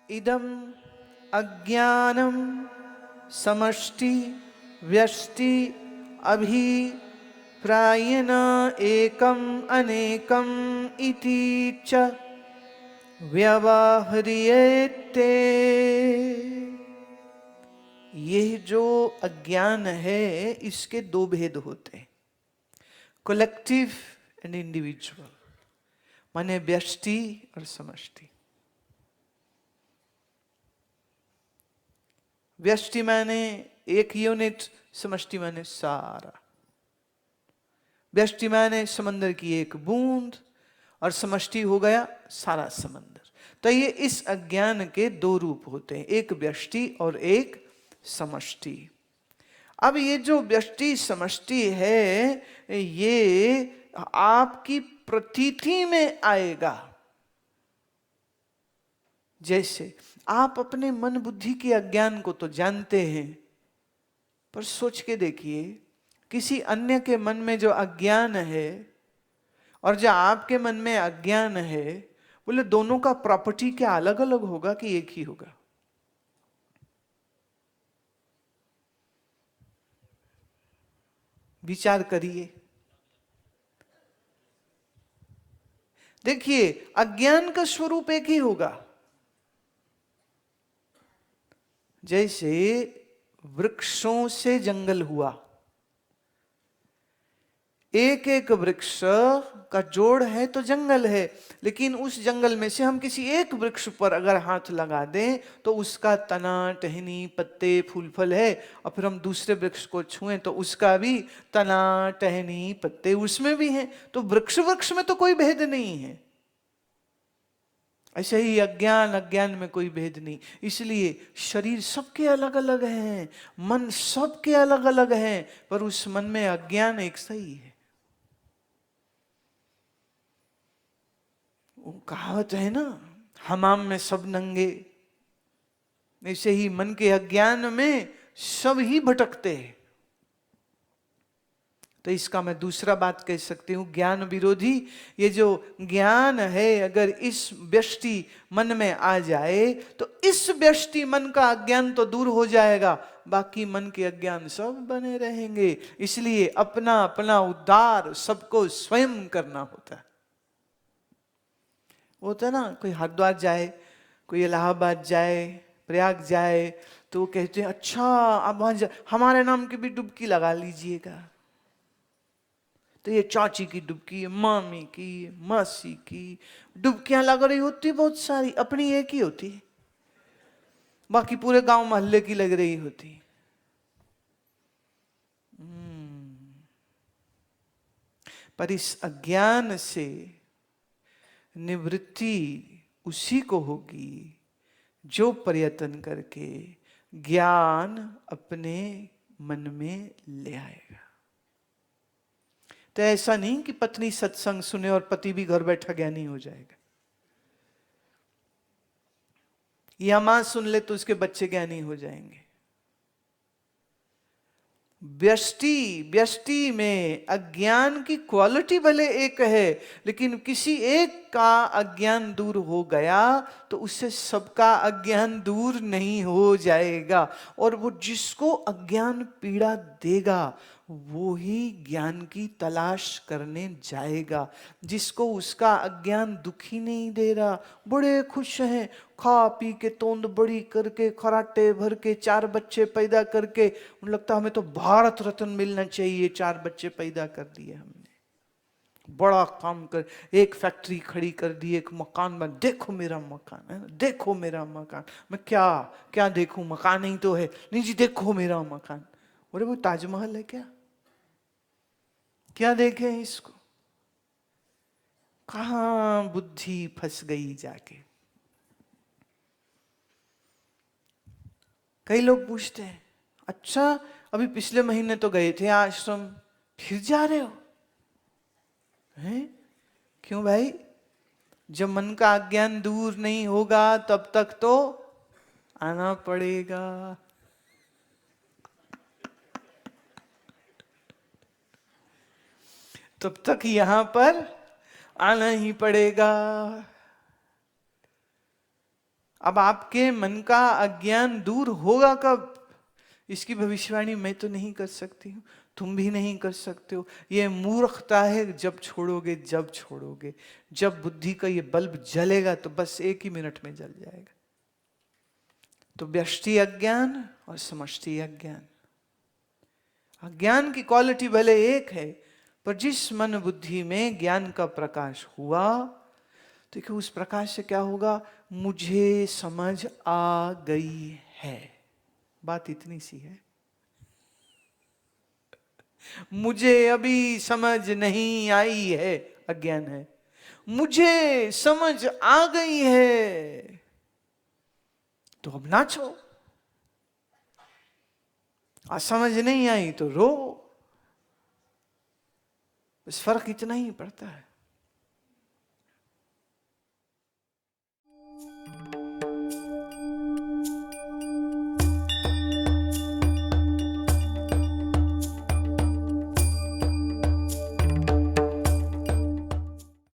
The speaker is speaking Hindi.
इदम अज्ञानम समष्टि व्यष्टि अभिप्रायेण एकम अनेकम इति च व्यवह्रियते। यह जो अज्ञान है इसके दो भेद होते हैं, कलेक्टिव एंड इंडिविजुअल, माने व्यष्टि और समष्टि। व्यष्टि माने एक यूनिट, समष्टि माने सारा। व्यष्टि माने समंदर की एक बूंद और समष्टि हो गया सारा समंदर। तो ये इस अज्ञान के दो रूप होते हैं, एक व्यष्टि और एक समष्टि। अब ये जो व्यष्टि समष्टि है ये आपकी प्रतीति में आएगा। जैसे आप अपने मन बुद्धि के अज्ञान को तो जानते हैं, पर सोच के देखिए किसी अन्य के मन में जो अज्ञान है और जो आपके मन में अज्ञान है, बोले दोनों का प्रॉपर्टी क्या अलग अलग होगा कि एक ही होगा? विचार करिए। देखिए अज्ञान का स्वरूप एक ही होगा। जैसे वृक्षों से जंगल हुआ, एक एक वृक्ष का जोड़ है तो जंगल है, लेकिन उस जंगल में से हम किसी एक वृक्ष पर अगर हाथ लगा दें तो उसका तना टहनी पत्ते फूल फल है, और फिर हम दूसरे वृक्ष को छुएं तो उसका भी तना टहनी पत्ते उसमें भी हैं। तो वृक्ष वृक्ष में तो कोई भेद नहीं है। ऐसे ही अज्ञान अज्ञान में कोई भेद नहीं। इसलिए शरीर सबके अलग अलग हैं, मन सबके अलग अलग हैं, पर उस मन में अज्ञान एक सही है। वो कहावत है ना, हमाम में सब नंगे। ऐसे ही मन के अज्ञान में सब ही भटकते हैं। तो इसका मैं दूसरा बात कह सकती हूं, ज्ञान विरोधी। ये जो ज्ञान है अगर इस व्यष्टि मन में आ जाए तो इस व्यष्टि मन का अज्ञान तो दूर हो जाएगा, बाकी मन के अज्ञान सब बने रहेंगे। इसलिए अपना अपना उद्धार सबको स्वयं करना होता है। होता है ना, कोई हरिद्वार जाए, कोई इलाहाबाद जाए, प्रयाग जाए, तो वो कहते हैं अच्छा आप वहां हमारे नाम की भी डुबकी लगा लीजिएगा। तो ये चाची की डुबकी, मामी की, मासी की डुबकियां लग रही होती बहुत सारी, अपनी एक ही होती, बाकी पूरे गांव मोहल्ले की लग रही होती। पर इस अज्ञान से निवृत्ति उसी को होगी जो प्रयत्न करके ज्ञान अपने मन में ले आएगा। तो ऐसा नहीं कि पत्नी सत्संग सुने और पति भी घर बैठा ज्ञानी हो जाएगा, या मां सुन ले तो उसके बच्चे ज्ञानी हो जाएंगे। व्यष्टि में अज्ञान की क्वालिटी भले एक है, लेकिन किसी एक का अज्ञान दूर हो गया तो उससे सबका अज्ञान दूर नहीं हो जाएगा। और वो जिसको अज्ञान पीड़ा देगा वो ही ज्ञान की तलाश करने जाएगा। जिसको उसका अज्ञान दुखी नहीं दे रहा, बड़े खुश हैं, खा पी के तोंद बड़ी करके खराटे भर के 4 बच्चे पैदा करके, उन्हें लगता हमें तो भारत रत्न मिलना चाहिए, 4 बच्चे पैदा कर दिए हमने, बड़ा काम कर, एक फैक्ट्री खड़ी कर दी, एक मकान बन, देखो मेरा मकान है, देखो मेरा मकान। मैं क्या क्या देखूं, मकान ही तो है। नहीं जी देखो मेरा मकान। अरे वो ताजमहल है क्या? क्या देखे इसको? कहां बुद्धि फंस गई जाके। कई लोग पूछते हैं अच्छा अभी पिछले महीने तो गए थे आश्रम, फिर जा रहे हो? हैं? क्यों भाई? जब मन का अज्ञान दूर नहीं होगा तब तक तो आना पड़ेगा। तब तक यहां पर आना ही पड़ेगा। अब आपके मन का अज्ञान दूर होगा कब, इसकी भविष्यवाणी मैं तो नहीं कर सकती हूँ, तुम भी नहीं कर सकते हो। ये मूर्खता है, जब छोड़ोगे, जब छोड़ोगे, जब बुद्धि का ये बल्ब जलेगा तो बस 1 ही मिनट में जल जाएगा। तो व्यष्टि अज्ञान और समष्टि अज्ञान, अज्ञान की क्वालिटी भले एक है, पर जिस मन बुद्धि में ज्ञान का प्रकाश हुआ, देखो उस प्रकाश से क्या होगा, मुझे समझ आ गई है, बात इतनी सी है। मुझे अभी समझ नहीं आई है, अज्ञान है। मुझे समझ आ गई है, तो अब नाचो। समझ नहीं आई तो रो, बस फर्क इतना ही पड़ता है।